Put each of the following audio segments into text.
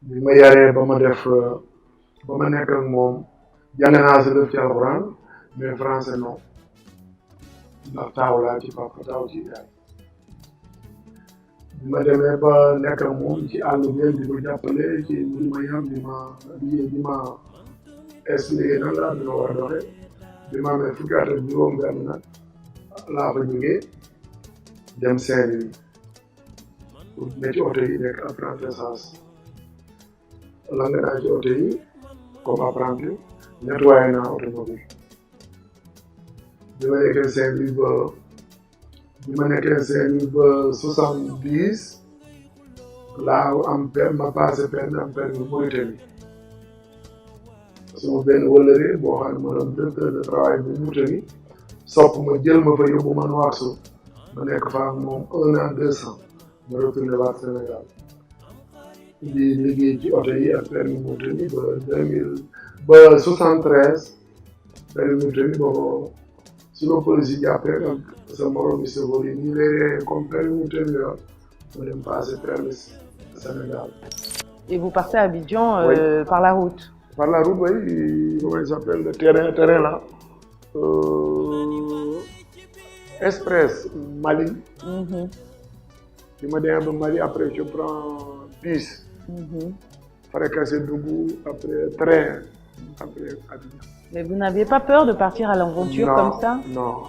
bi ma yaree ba ma def ba ma nekk ak moom jàng naa si def ci alxuraan mais français non ndax taaw laa ci papa taaw ci yaay bi ma demee ba nekk ak moom ci àll bi di ko jàppale ci di ma yar di ma expliqué nan la dina war a doxe bi ma amee fukki at ak juróom benn nag laa fa jógee dem Saint-Louis pour ne ci oto yi nekk apprentissage lang naa ci oto yi comme apprenti nettoyé naa automobile bi ma nekkee Saint-Louis ba bi ma nekkee Saint-Louis ba 70 laa am ma passé permis am permis Mauritanie sama benn wëllëre boo xam ne ma doon directeur de travail bu Mauritanie sopp ma jël ma fa yóbbu ma Nouakchott ma nekk fa ak moom 1 an 2 ans ma retourné waat Sénégal di liggéey ci oto yi ak permis Mauritanie ba 2000 ba 73 permis Mauritanie boobu suñu police yi jàppee ak sa morom bi chauffeur yi ñu lay comme permis Mauritanie la ma dem passé permis Sénégal. Et vous partez à Abidjan par la route? Par la route, oui, comment il s'appelle, le terrain là. Express Mali. Je me dis à Mali, après je prends bus. Fréquencer Dougou, après train, après Abidjan. Mais vous n'aviez pas peur de partir à l'aventure comme ça? Non.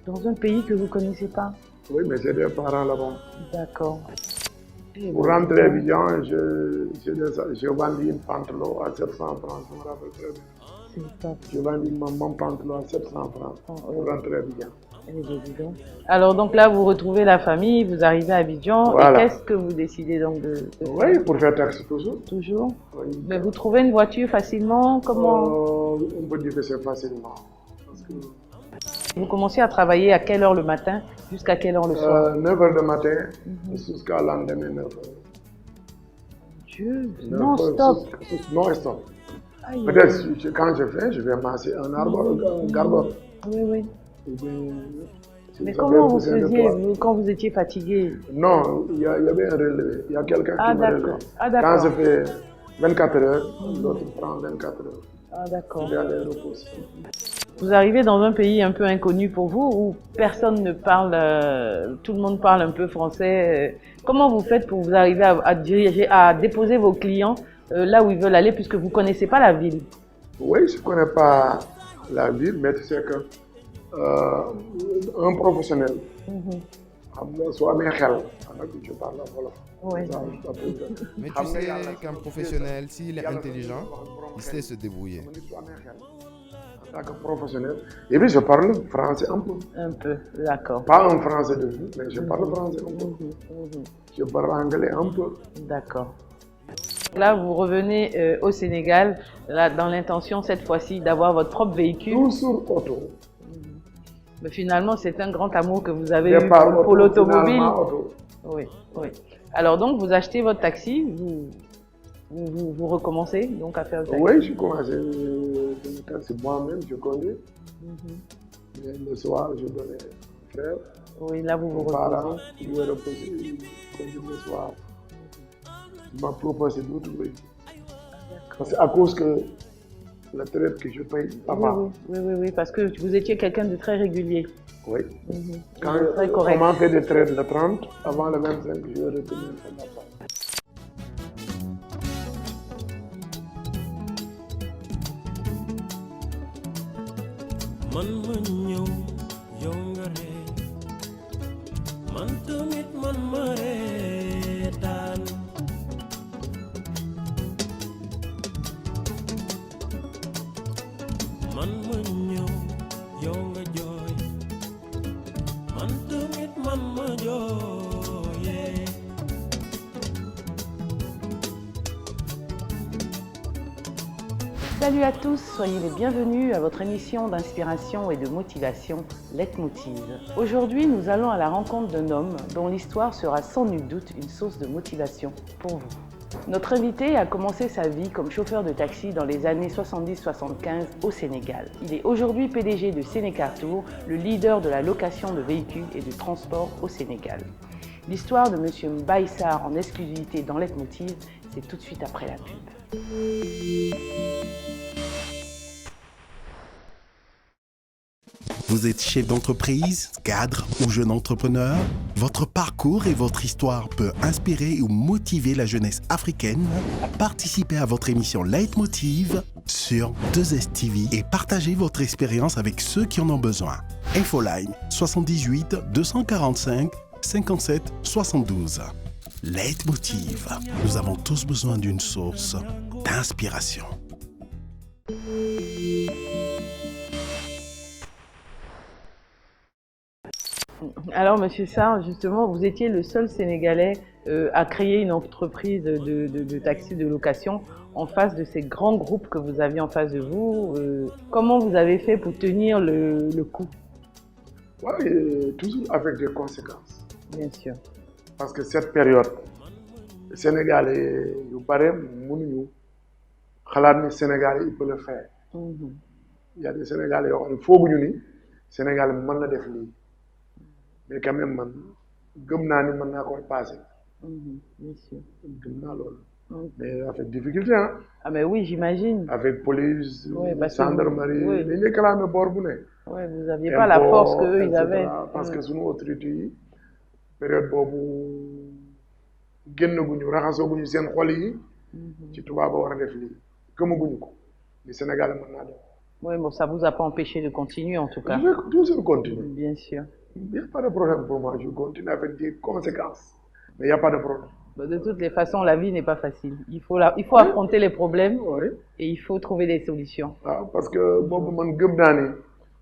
Dans un pays que vous ne connaissez pas? Oui, mais j'ai des parents là-bas. D'accord. Pour rentrer à Abidjan, j'ai vendu une pantalon à 700 francs, je me rappelle très bien. J'ai vendu mon pantalon à 700 francs pour rentrer à Abidjan. Alors donc là, vous retrouvez la famille, vous arrivez à Abidjan, voilà. Et qu'est-ce que vous décidez donc de faire? Oui, pour faire taxi toujours. Toujours? Oui. Mais vous trouvez une voiture facilement? Comment? On peut dire que c'est facilement. Parce que... Vous commencez à travailler à quelle heure le matin jusqu'à quelle heure le soir? 9h du matin jusqu'à le lendemain 9h. Dieu, non-stop. Non-stop. Peut-être quand je fais, je vais masser un arbre, un garde. Oui, oui. Mais comment vous faisiez quand vous étiez fatigué? Non, il y avait un relevé. Il y a quelqu'un qui me relève. Ah, d'accord. Quand je fais 24 heures, l'autre prend 24 heures. Ah, d'accord. Je vais aller reposer. Vous arrivez dans un pays un peu inconnu pour vous, où personne ne parle, tout le monde parle un peu français. Comment vous faites pour vous arriver à diriger, à déposer vos clients là où ils veulent aller, puisque vous ne connaissez pas la ville? Oui, je ne connais pas la ville, mais tu sais que un professionnel, soit mes xel, tu parles wolof. Oui. Mais tu sais qu'un professionnel, s'il est intelligent, il sait se débrouiller. En tant que professionnel. Et puis je parle français un peu. Un peu, d'accord. Pas un français de vous, mais je parle français un peu. Je parle anglais un peu. D'accord. Là, vous revenez au Sénégal, là, dans l'intention cette fois-ci d'avoir votre propre véhicule. Toujours auto. Mais finalement, c'est un grand amour que vous avez eu pour l'automobile. Oui, oui. Alors donc, vous achetez votre taxi, vous recommencez donc à faire le taxi? Oui, je commence le taxi moi-même, je conduis. Et le soir, je donne un frère. Oui, là vous vous reposez. Je vais reposer, le soir. Il m'a proposé d'autres véhicules. Parce qu'à cause que la traite que je paye, papa. Oui, parce que vous étiez quelqu'un de très régulier. Oui. Quand on m'a fait des traites le 30, avant le 25, je vais retourner à ma part. Man ma ñëw yow nga ree man tamit man ma reetaan man ma ñëw yow nga jooy man tamit man ma jooyee. Salut à tous, soyez les bienvenus à votre émission d'inspiration et de motivation, Leitmotiv. Aujourd'hui, nous allons à la rencontre d'un homme dont l'histoire sera sans nul doute une source de motivation pour vous. Notre invité a commencé sa vie comme chauffeur de taxi dans les années 70-75 au Sénégal. Il est aujourd'hui PDG de Sénécartour, le leader de la location de véhicules et du transport au Sénégal. L'histoire de Monsieur Mbaye Sarr en exclusivité dans Leitmotiv, c'est tout de suite après la pub. Vous êtes chef d'entreprise, cadre ou jeune entrepreneur? Votre parcours et votre histoire peut inspirer ou motiver la jeunesse africaine. Participez à votre émission Leitmotiv sur 2STV et partagez votre expérience avec ceux qui en ont besoin. Infoline 78 245 57 72. Leitmotiv. Nous avons tous besoin d'une source d'inspiration. Alors, Monsieur Sarr, justement, vous étiez le seul Sénégalais à créer une entreprise de taxi de location en face de ces grands groupes que vous aviez en face de vous. Comment vous avez fait pour tenir le coup? Oui, toujours avec des conséquences. Bien sûr. Parce que cette période, les Sénégalais, yu bare mënuñu xalaat ni Sénégalais il peut le faire. Il y a des Sénégalais yoo xam ne fooguñu ni Sénégal mën na def lii. Mais quand même man gëm naa ni mën naa ko passé. Bien sûr. Gëm naa loolu. Mais avec difficulté hein. Ah mais oui, j'imagine. Avec police, Oui, gendarmerie, oui. dañ lay clamé bor bu ne. Oui, vous n'aviez pas la force qu'eux ils avaient. Parce que suñu autorité yi période boobu génnaguñu raxasooguñu seen xol yi. ci tubaab ba war a def lii gëmaguñu ko li Sénégal mën naa def. Oui, bon, ça vous a pas empêché de continuer en tout cas. Je vais toujours continuer. Bien sûr. Il n'y a pas de problème pour moi, je continue avec des conséquences. Mais il n'y a pas de problème. De toutes les façons, la vie n'est pas facile. Il faut affronter les problèmes et il faut trouver des solutions. Ah, parce que boobu man gëm naa ni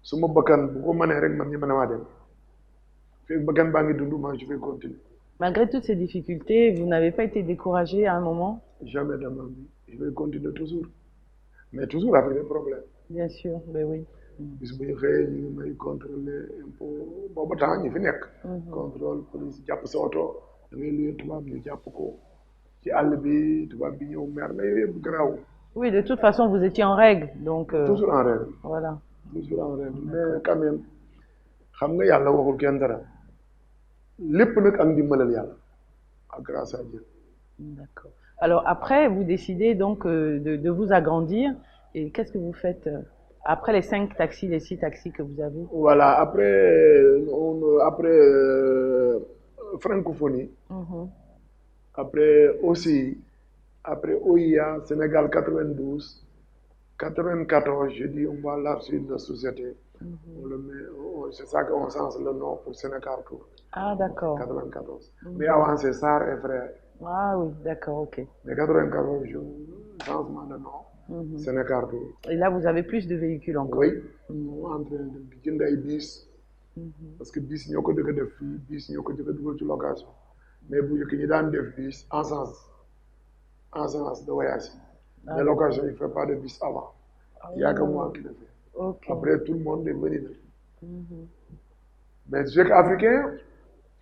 su ma bakkan bu ko mënee rek man ñi mën a maa dem fekk bakkan baa ngi dund man je vais continuer. Malgré toutes ces difficultés, vous n'avez pas été découragé à un moment? Jamais de ma vie. Je vais continuer toujours. Mais toujours avec des problèmes. Bien sûr, ben oui. bis bu ñu xëyee ñu ngi may contrôler impôt booba temps ñi fi nekk. Contrôle police jàpp sa oto da ngay luye tubaab ñu jàpp ko ci àll bi tubaab bi ñëw mer mais yooyu yëpp garaaw. Oui, de toute façon, vous étiez en règle, donc. Toujours en règle. Voilà. Toujours en règle mais quand même xam nga yàlla waxul kenn dara lépp nag ak ndimbalal yàlla ak grâce à Dieu. D'accord. Alors après, vous décidez donc de vous agrandir et qu'est-ce que vous faites après les 5 taxis, les 6 taxis que vous avez? Voilà, après francophonie, après aussi, après OIA, Sénégal 92, 94, je dis on va lancer une société. On le met, c'est ça qu'on change le nom pour Sénégal Tour. Ah d'accord. 94. Mais avant c'est Sarr et frère. Ah oui, d'accord, ok. Mais 94, changement de nom. Sénégal Tour. Et là, vous avez plus de véhicules encore? Oui, nous en train de jënd ay bis. Parce que bis ñoo ko dëkk def fii bis ñoo ko dëkk dugal ci location. Mais bu njëkk ñi daan def bis en sens de voyage. Mais location, il ne fait pas de bis avant. Il n'y a que moi qui le fais. Okay. Après, tout le monde est venu. Mais chaque Africain,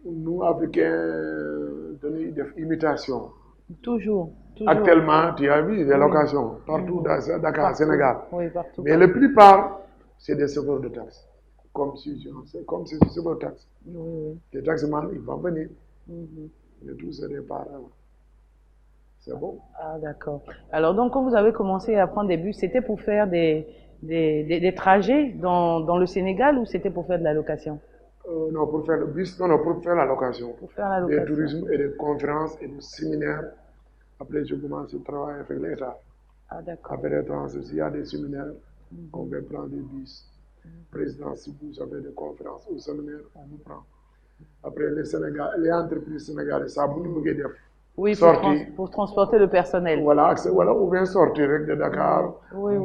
nous, Africains, donnons des imitations. Toujours. Actuellement, tu as vu des locations partout dans Dakar, Sénégal. Oui, partout. Mais la plupart, c'est des chauffeurs de taxi. Comme c'est des chauffeurs de taxi. Oui. Les taximans, ils vont venir. Mais tout se répare. C'est bon. Ah d'accord. Alors donc, quand vous avez commencé à prendre des bus, c'était pour faire des trajets dans le Sénégal ou c'était pour faire de la location? Non, pour faire le bus, non, pour faire la location. Pour faire la location. Des tourismes et des conférences et des séminaires. Après, je commence à travailler avec l'État. Ah d'accord. Après les transferts, il y a des séminaires, on va prendre des bus. Président, si vous avez des conférences ou séminaires, on vous prend. Après, les entreprises sénégalaises, ça vous nous dire. Oui, pour transporter le personnel. Voilà, ou bien sortir de Dakar. Oui.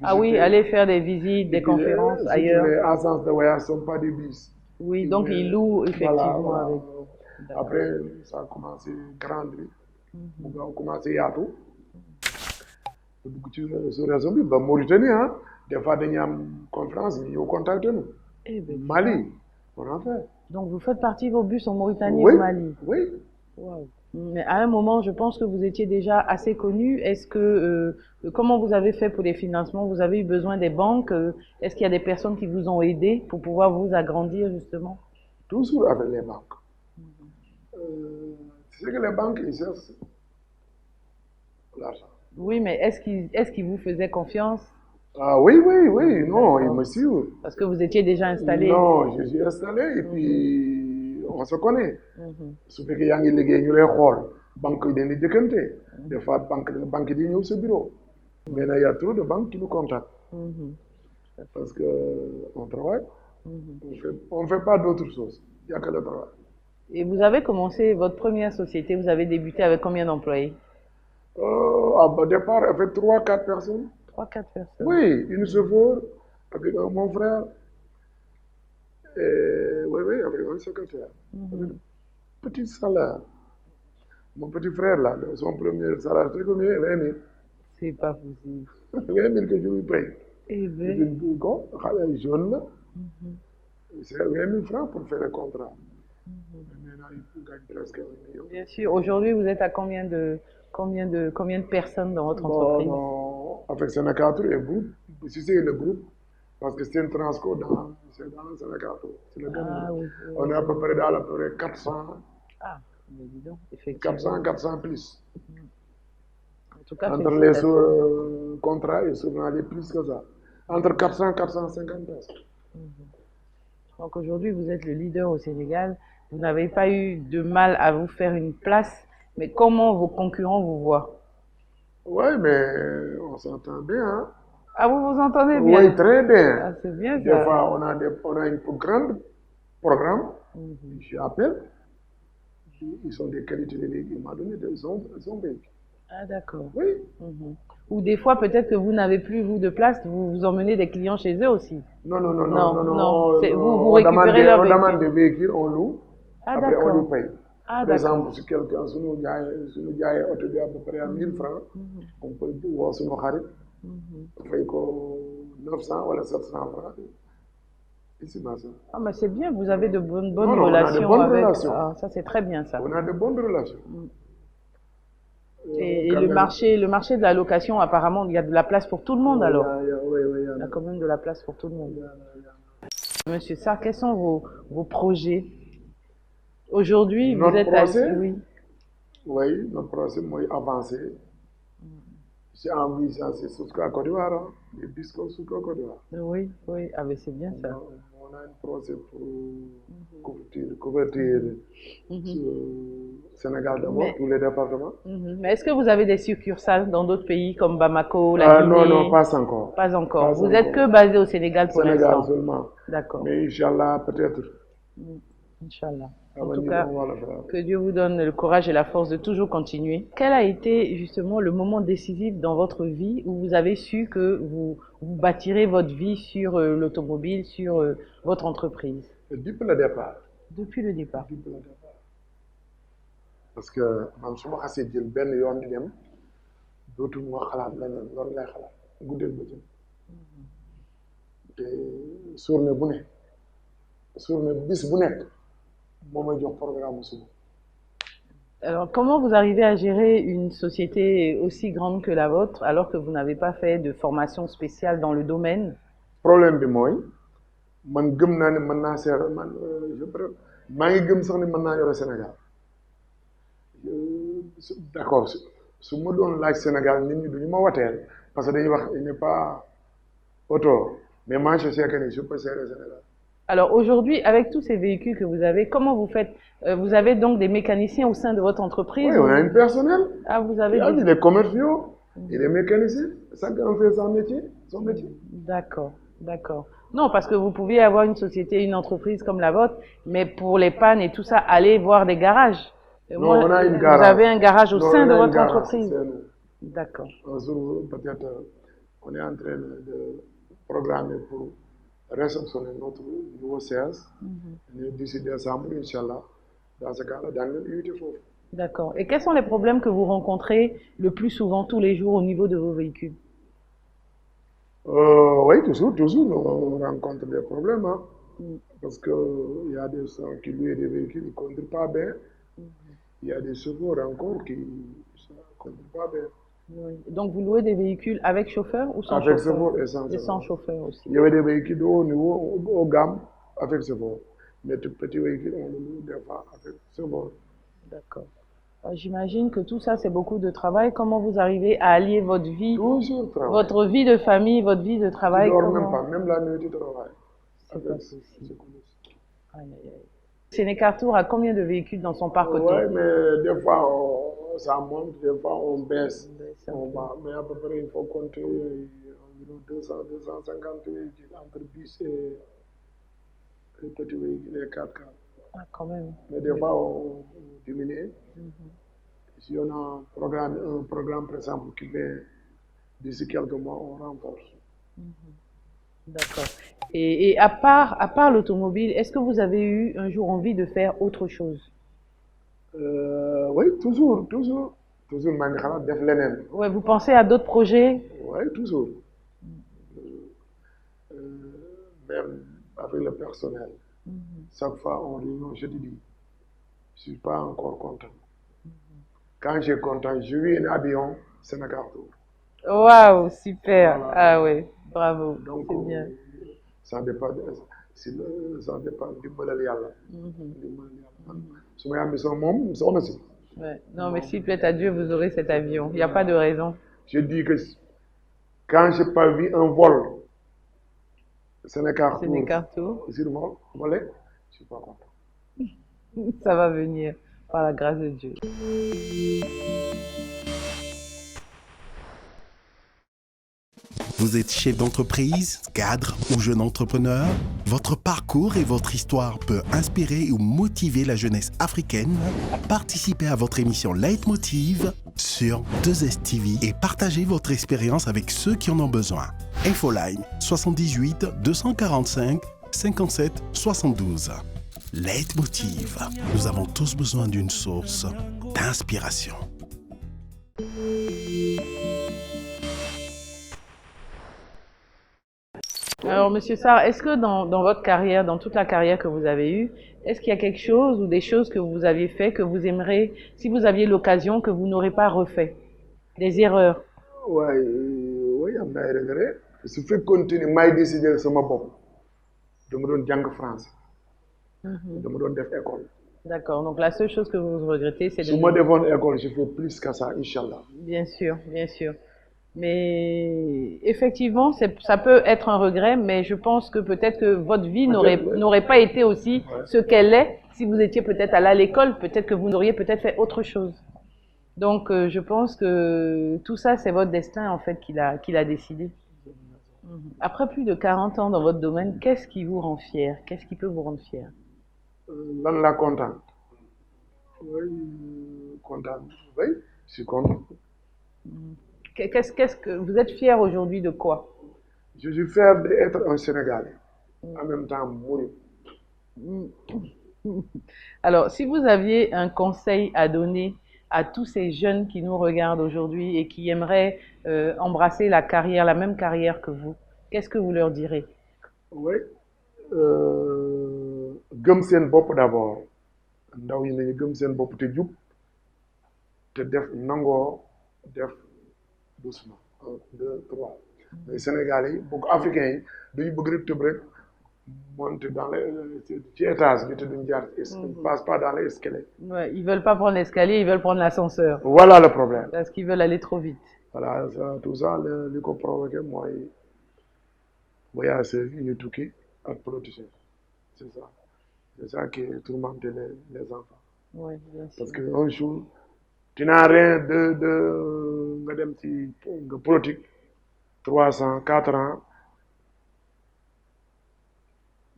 Ah oui, aller faire des visites, des conférences ailleurs. Les agences de voyage ne sont pas des bus. Oui, donc ils louent effectivement voilà. avec. Après, ça a commencé à grandir. On a commencé à tout. Sur réseau, Mauritanie, des fois, il y a une conférence, ils ont contacté nous. Mali, on a fait. Donc vous faites partie de vos bus en Mauritanie et au Mali? Oui. Wow. Mais à un moment, je pense que vous étiez déjà assez connu. Est-ce que comment vous avez fait pour les financements? Vous avez eu besoin des banques? Est-ce qu'il y a des personnes qui vous ont aidé pour pouvoir vous agrandir justement? Toujours avec les banques. C'est que les banques, ils cherchent l'argent. Oui, mais est-ce qu'ils vous faisaient confiance? Ah oui, oui, oui, non, ils D'accord. me suivent. Parce que vous étiez déjà installé. Non, je suis installé et puis on se connaît. Mhm. Su fekkee yaa ngi liggéey ñu lay xool banque yi dañuy jëkkante des fois banque yi di ñëw sa bureau mais nag y a trop de banques qui nous contactent Mhm. parce que on travaille Mhm. on fait pas d'autres choses il y a que le travail. Et vous avez commencé votre première société, vous avez débuté avec combien d'employés? Au départ avec 3-4 personnes. 3, 4 personnes. Oui, une chauffeur avec mon frère et oui, oui, avec un secrétaire. Avec un petit salaire. Mon petit frère là, son premier salaire, c'est combien? 20 000. C'est pas possible. 20 000 que je lui paye. Eh Et ben. puis, quand xale jeune là, c'est 20 000 francs pour faire le contrat. Maintenant, il gagne presque 1 million. Bien sûr. Aujourd'hui, vous êtes à combien de personnes dans votre entreprise? Non, avec Sénécateur et groupe, si c'est le groupe, parce que c'est un transco c'est dans le Sénécateur. C'est le même Ah groupe. oui, oui, On est à peu près dans à peu près 400, Ah, mais dis donc, effectivement. 400 plus. En tout cas, Entre les félicitations. contrats et journaliers, plus que ça. Entre 400 et 450 personnes. Donc aujourd'hui, vous êtes le leader au Sénégal. Vous n'avez pas eu de mal à vous faire une place, mais comment vos concurrents vous voient? Oui, mais on s'entend bien. Hein? Ah, vous vous entendez bien? Oui, très bien. Ah, c'est bien Des ça. fois, on a un grand programme, je appelle, ils ont des qualités de véhicule, il m'a donné son véhicule. Ah, d'accord. Oui, Mhm. Ou des fois, peut-être que vous n'avez plus, vous, de place, vous emmenez des clients chez eux aussi. non, non, non, Non, non, non, non, c'est- vous on récupérez leur on demande véhicule. des véhicules, on loue, Ah, après on d'accord. lui paye. Ah, Par exemple, d'accord. si quelqu'un, si nous gagne auto bi à peu près à 1000 francs, on peut voir sur nos xarit, on fait 900 ou 700 francs. Et c'est ça. Ah, mais c'est bien, vous avez de bonnes Non, non, on a de relations bonnes avec. relations. Ah, ça, c'est très bien ça. On a de bonnes relations. Et Quand le même, marché de la location, apparemment, il y a de la place pour tout le monde alors. oui, oui, Il y a quand même de la place pour tout le monde. Monsieur Sarr, quels sont vos projets? Aujourd'hui, vous Notre êtes projet? Oui. Oui, notre projet, moi, avancé. J'ai envie de c'est sur la Côte d'Ivoire, hein, des biscuits sur la Côte d'Ivoire. Oui, oui. Ah, mais c'est bien ça. On a un projet pour couvrir sur Sénégal d'abord, Mais- tous les départements. Mais est-ce que vous avez des succursales dans d'autres pays comme Bamako, la Guinée? Non, non, pas encore. Pas encore. Pas Vous encore. êtes que basé au Sénégal pour Sénégal l'instant. seulement. D'accord. Mais Inch'Allah, peut-être. Inch'Allah. à En tout venir, cas, on va le faire. que Dieu vous donne le courage et la force de toujours continuer. Quel a été justement le moment décisif dans votre vie où vous avez su que vous bâtirez votre vie sur l'automobile, sur votre entreprise? Depuis le départ. Depuis le départ. Depuis le départ. Parce que man su ma xasee jël benn yoon di dem dootuma xalaat leneen loolu lay xalaat guddeel bëccëg te journée bu ne journée bis bu nekk moo may jox programme bu suba. Alors, comment vous arrivez à gérer une société aussi grande que la vôtre alors que vous n'avez pas fait de formation spéciale dans le domaine? problème bi mooy man gëm naa ne mën naa seer man maa ngi gëm sax ne mën naa yore Sénégal d'accord su ma doon laaj Sénégal nit ñi duñu ma wateel parce que dañuy wax il n'est pas auto mais moi je sais que je peux gérer Sénégal. Alors aujourd'hui, avec tous ces véhicules que vous avez, comment vous faites? Vous avez donc des mécaniciens au sein de votre entreprise? Oui, on a un personnel. Ah, vous Il avez y a des... des commerciaux, et des mécaniciens. Chacun fait son métier. D'accord, d'accord. Non, parce que vous pouviez avoir une société, une entreprise comme la vôtre, mais pour les pannes et tout ça, aller voir des garages. Non, Moi, on a une vous garage. avez un garage au Non, sein on de a un votre garage, entreprise? c'est nous. D'accord. Un jour, peut-être, on est en train de programmer pour réceptionner notre nouveau CS. D'ici décembre, Inch'Allah. Dans ce cas-là, dans l'unité foofu. D'accord. Et quels sont les problèmes que vous rencontrez le plus souvent tous les jours au niveau de vos véhicules? Oui, toujours, on rencontre des problèmes. Hein, parce qu'il y a des gens qui louent des véhicules qui ne conduisent pas bien. Il y a des chauffeurs encore qui ne conduisent pas bien. Oui. Donc vous louez des véhicules avec chauffeur ou sans Avec chauffeur? chauffeur et sans Et sans chauffeur. chauffeur aussi. Il y avait des véhicules de haut niveau, haut gamme, avec chauffeur. Mais tout petit véhicule, on le loue des fois avec chauffeur. D'accord. J'imagine que tout ça, c'est beaucoup de travail. Comment vous arrivez à allier votre vie, Toujours travail. votre vie de famille, votre vie de Tu travail? dors Comment... même pas, même la nuit tu travailles. C'est pas possible. C'est comme ça. Aïe, aïe, aïe. Sénécartour a combien de véhicules dans son parc auto? Ouais, mais des fois ça monte, des fois on baisse. Baisse un On peu. va, mais à peu près il faut compter environ 200, 250 véhicules entre bus et petits véhicules et 4x4. Ah, quand même. Mais des fois on diminue. Si on a un programme par exemple qui vient d'ici quelques mois, on renforce. D'accord. Et à part l'automobile, est-ce que vous avez eu un jour envie de faire autre chose? Oui, toujours. Toujours maa ngi xalaat def leneen. Ouais, vous pensez à d'autres projets? Oui, toujours. Même avec le personnel. Chaque fois on réunion, je te dis, je suis pas encore content. Quand j'ai content, j'ai eu un avion Sénécartour. Waouh, super. Voilà. Ah ouais, bravo. Donc C'est bien. ça dépend ça dépend dimbalal yàlla. Dimbalal yàlla. Su may ambition moom soxna si. Ouais. Non, mais s'il plaît à Dieu, vous aurez cet avion. Il n'y a pas de raison. Je dis que quand j'ai pas vu un vol Sénécartour Sénécartour, sur mon volet, je suis pas content. ça va venir par la grâce de Dieu. Vous êtes chef d'entreprise, cadre ou jeune entrepreneur? Votre parcours et votre histoire peut inspirer ou motiver la jeunesse africaine? Participez à votre émission Leitmotiv sur 2STV et partagez votre expérience avec ceux qui en ont besoin. Infoline 78 245 57 72. Leitmotiv. Nous avons tous besoin d'une source d'inspiration. Alors, Monsieur Sarr, est-ce que dans votre carrière, dans toute la carrière que vous avez eue, est-ce qu'il y a quelque chose ou des choses que vous aviez fait que vous aimeriez, si vous aviez l'occasion, que vous n'aurez pas refait? Des erreurs? Oui, am na ay regret. Su fekkoon ne maay décider sama bopp dama doon jàng français. Dama doon def école. D'accord. Donc, la seule chose que vous regrettez, c'est de... Su ma defoon école, je fais plus que ça, Inch'Allah. Bien sûr, bien sûr. Mais effectivement, ça peut être un regret, mais je pense que peut-être que votre vie n'aurait pas été aussi ce qu'elle est si vous étiez peut-être allé à l'école, peut-être que vous n'auriez peut-être fait autre chose. Donc, je pense que tout ça, c'est votre destin, en fait, qu'il a décidé. Après plus de 40 ans dans votre domaine, qu'est-ce qui vous rend fier? Qu'est-ce qui peut vous rendre fier? Lan la content. Oui, content. Oui, je suis content. Qu'est-ce que vous êtes fier aujourd'hui de quoi? Je suis fier d'être un Sénégalais. En même temps, mouride. Alors, si vous aviez un conseil à donner à tous ces jeunes qui nous regardent aujourd'hui et qui aimeraient embrasser la même carrière que vous, qu'est-ce que vous leur direz? Oui, gëm seen bopp d'abord. Ndaw yi nañu gëm seen bopp te jub te def nangoo def doucement. 1, 2, 3. Les Sénégalais yi bokk africains yi dañu bëgg rek tëb rek monter dans ci étage bi te duñ jaar ils passent pas dans les escaliers. Ouais, ils veulent pas prendre l'escalier, ils veulent prendre l'ascenseur. Voilà le problème. Parce qu'ils veulent aller trop vite. Voilà, tout ça li ko provoqué mooy voyager ñu tukki ak protéger. C'est ça qui tourmente les enfants. Oui, bien sûr. Parce que un jour, tu n'as rien de nga dem ci nga politique 300, 4 ans,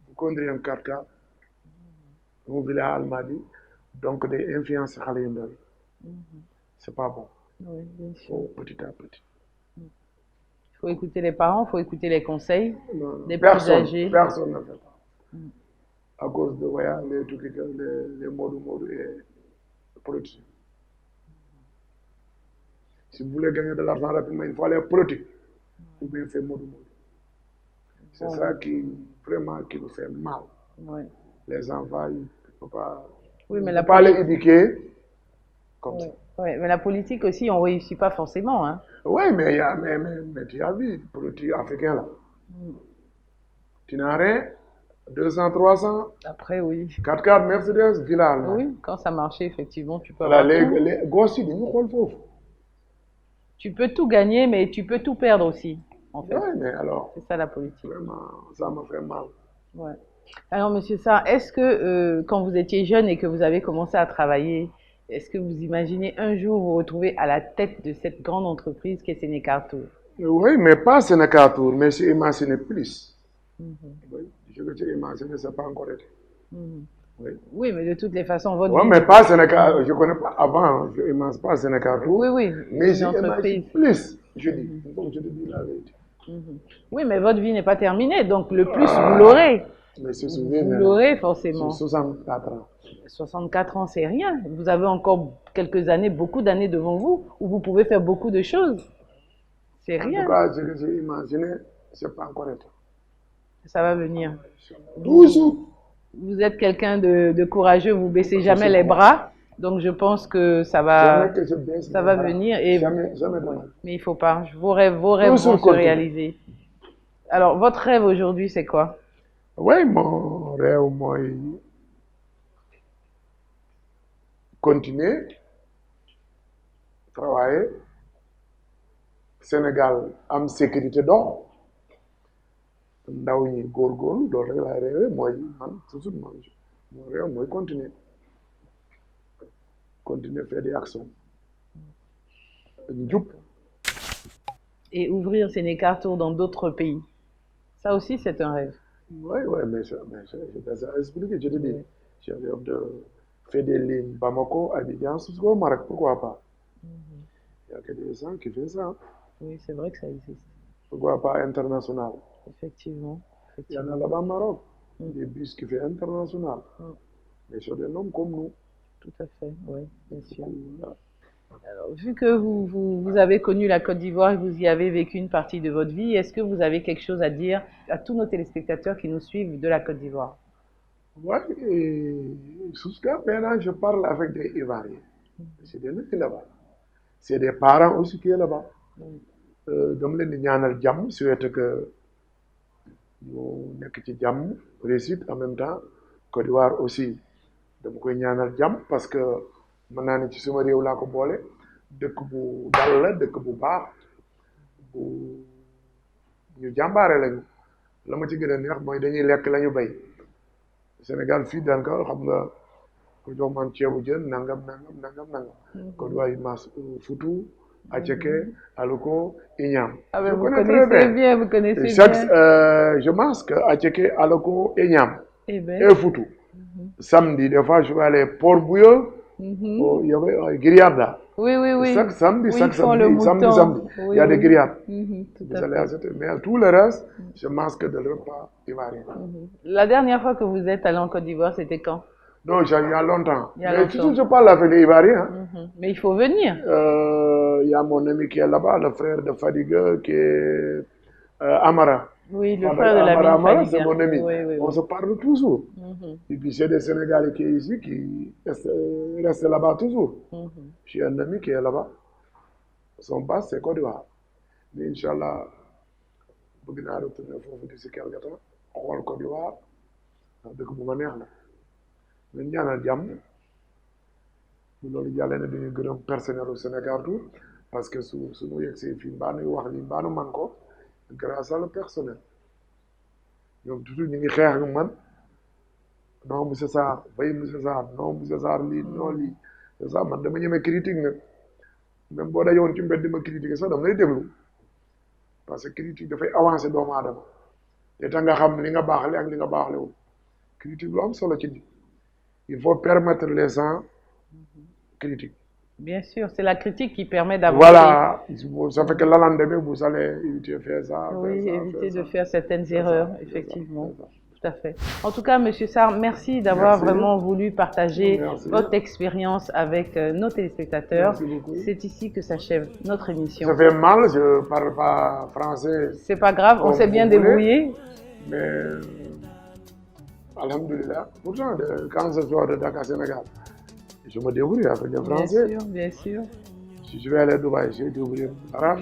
vous conduisez un 4x4, vous vivez à Almadies, donc des influences xale yu ndaw yi. C'est pas bon. Oui, bien sûr. Faut petit à petit. Il faut écouter les parents, il faut écouter les conseils des plus Personne âgés. ne fait pas. À cause de les mots et politique. Si vous voulez gagner de l'argent rapidement, il faut aller politique ou bien faire mots. C'est ça qui vraiment qui nous fait mal. Ouais. Les enfants, il ne faut pas, Oui, mais pas les éduquer comme ça. Ouais, mais la politique aussi, on ne réussit pas forcément. Hein. Oui, mais tu as vu, politique africain là. Tu n'as rien, 200, 300, Après, oui. 4x4, Mercedes, villa allemande. Oui, quand ça marchait, effectivement, tu peux Voilà, avoir tout. les gosses, ils nous xool foofu. Tu peux tout gagner, mais tu peux tout perdre aussi, en fait. Ouais, mais alors, C'est ça la politique. vraiment, ça m'a fait mal. Ouais. Alors, Monsieur Sarr, est-ce que quand vous étiez jeune et que vous avez commencé à travailler, est-ce que vous imaginez un jour vous retrouver à la tête de cette grande entreprise qu'est Sénécartour? Oui, mais pas Sénégal Tour, mais j'ai imaginé plus. Mhm. Oui, ce que j'ai imaginé, ça n'a pas encore été. Mhm. Oui. Oui, mais de toutes les façons, votre Ouais, vie mais n'est pas Sénégal, je ne connais pas avant, je n'imagine pas Sénégal Tour. Oui, oui, Mais une j'ai imaginé entreprise. plus, je dis. Donc, je te dis la vérité. Mhm. Oui, mais votre vie n'est pas terminée, donc le plus, vous l'aurez. Mais c'est Vous souviens, l'aurez j'ai forcément. 64 ans. 64 ans, c'est rien. Vous avez encore quelques années, beaucoup d'années devant vous, où vous pouvez faire beaucoup de choses. C'est En tout rien. cas, ce que j'ai imaginé, ce n'est pas encore été. Ça va venir. Toujours. Vous êtes quelqu'un de courageux, vous baissez jamais les bras. Donc je pense que Jamais que je baisse ça mes va bras. venir. Et Jamais, jamais de oui, mal. mais il faut pas. Vos rêves Toujours vont se continuer. réaliser. Alors, votre rêve aujourd'hui, c'est quoi? Oui, mon rêve, moi, continuer, travailler, Sénégal am sécurité dox ndaw ñi góorgóorlu loolu rek laay réewee mooy man toujours man mon réew mooy continuer faire des actions njub. Et ouvrir Sénécartour dans d'autres pays. Ça aussi, c'est un rêve. Oui, mais j'ai déjà expliqué, je te dis, j'ai rêve de faire des lignes Bamako, Abidjan, jusqu'au Maroc, pourquoi pas? Il y a que des gens qui font ça. Oui, c'est vrai que ça existe. Pourquoi pas international? Effectivement. Il y en a là-bas au Maroc, des bus qui font international. Mais sur des noms comme nous. Tout à fait, oui, bien sûr. Voilà. Alors, vu que vous avez connu la Côte d'Ivoire et vous y avez vécu une partie de votre vie, est-ce que vous avez quelque chose à dire à tous nos téléspectateurs qui nous suivent de la Côte d'Ivoire? Oui, et jusqu'à maintenant, je parle avec des Ivoiriens. C'est des gens qui sont là-bas. C'est des parents aussi qui sont là-bas. Donc, les ñaanal jàmm souhaite que ñu nekk ci jàmm réussite en même temps Côte d'Ivoire aussi dama koy ñaanal jàmm parce que mën naa ne ci suma réew laa ko boole dëkk bu dal la dëkk bu baax bu ñu jàmbaare lañu la ma ci gën a neex mooy dañuy lekk la ñu bay Sénégal fii daanaka xam nga ko jox man ceebu jën nangam. Côte d'Ivoire yi mas futu Attiéké, Aloko, Ignam. Ah ben, Je vous connais très connaissez bien. bien, vous connaissez Chaque, bien. je masque Attiéké, Aloko, Ignam Eh ben. et Futu. Samedi, des fois, je vais aller Port Bouillon, il y avait grillade là. Oui. Chaque samedi, Oui, chaque ils font le samedi, mouton. samedi, Oui, il y a des grillades. Tout Vous à allez fait. acheter. Mais tout le reste, je masque de repas ivoirien. La dernière fois que vous êtes allé en Côte d'Ivoire, c'était quand? Non, il y a longtemps. Il y a Mais longtemps. toujours, je parle avec les Ivoiriens. Mais il faut venir. Il y a mon ami qui est là-bas, le frère de Fadiga, qui est Amara. Oui, le Fadiga, frère de la Amara, ville c'est mon ami. Oui. On se parle toujours. Et puis, c'est des Sénégalais qui sont ici, qui restent là-bas toujours. J'ai un ami qui est là-bas. Son base, c'est Côte d'Ivoire. Mais Inch'Allah, je vais retourner d'ici quelques temps. On va Côte d'Ivoire. Donc, je vais ñu ñaanal jàmm loolu yàlla ne dañuy gërëm personnel au Sénégal tout parce que su suñu yegsee fii mbaa nuy wax li mbaa nu man ko grâce à le personnel ñoom toujours ñu ngi xeex ak man non monsieur Sarr bay monsieur Sarr non monsieur Sarr lii non lii c'est ça man dama ñemee critique nag même boo dajowoon ci mbedd di ma critiquer sax dama lay déglu parce que critique dafay avancer doomu aadama te tax nga xam li nga baaxle ak li nga baaxlewul critique lu am solo ci nit. Il faut permettre les gens critiquer. Bien sûr, c'est la critique qui permet d'avancer. Voilà, ça fait que le lendemain, vous allez éviter de faire ça. Oui, faire ça, éviter faire de ça. faire certaines erreurs, effectivement. C'est ça. Tout à fait. En tout cas, Monsieur Sarr, merci d'avoir Merci. vraiment voulu partager Merci. votre expérience avec nos téléspectateurs. Merci beaucoup. C'est ici que s'achève notre émission. Ça fait mal, je ne parle pas français, C'est pas grave, on Comme s'est bien vous voulez. débrouillé. mais alhamdulillah, pourtant, quand je sors de Dakar, Sénégal, je me débrouille avec le français. Bien sûr. Si je vais aller à Dubaï, je vais débrouiller l'arabe.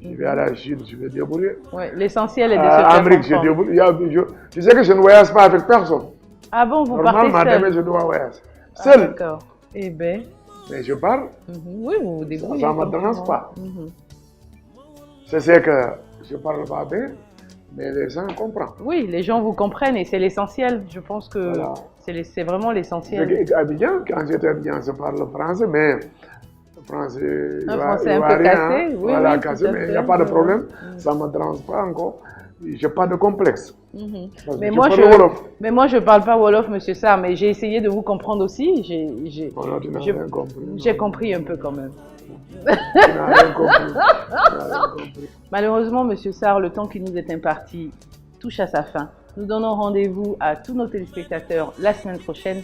Je vais aller à la Chine, je vais débrouiller. Ouais, l'essentiel est de se faire Amérique, je comprendre. débrouille. Tu sais que je ne voyage pas avec personne. Ah bon, vous partez Normalement, seul? demain, je dois voyager. Ah, Seul. d'accord. Eh bien, Mais je parle, oui, vous vous débrouillez. ça ne me comme dérange tout le pas. monde. Mhm. Je sais que je ne parle pas bien, mais les gens comprennent. Oui, les gens vous comprennent et c'est l'essentiel. Je pense que Voilà. c'est vraiment l'essentiel. À Abidjan, quand j'étais à Abidjan, je parle français, mais le français, Un il français va un peu rien, cassé, oui, voilà, oui, cassé, tout à mais il fait, n'y a pas de oui, problème, oui. ça ne me dérange pas encore. Je n'ai pas de complexe. Mhm. Parce que Mais je moi, parle Wolof. je parle pas Wolof, monsieur Sarr, mais j'ai essayé de vous comprendre aussi. Non, tu n'as je- rien compris. J'ai compris un peu quand même. Tu n'as rien compris. Tu n'as rien compris. Malheureusement, monsieur Sarr, le temps qui nous est imparti touche à sa fin. Nous donnons rendez-vous à tous nos téléspectateurs la semaine prochaine.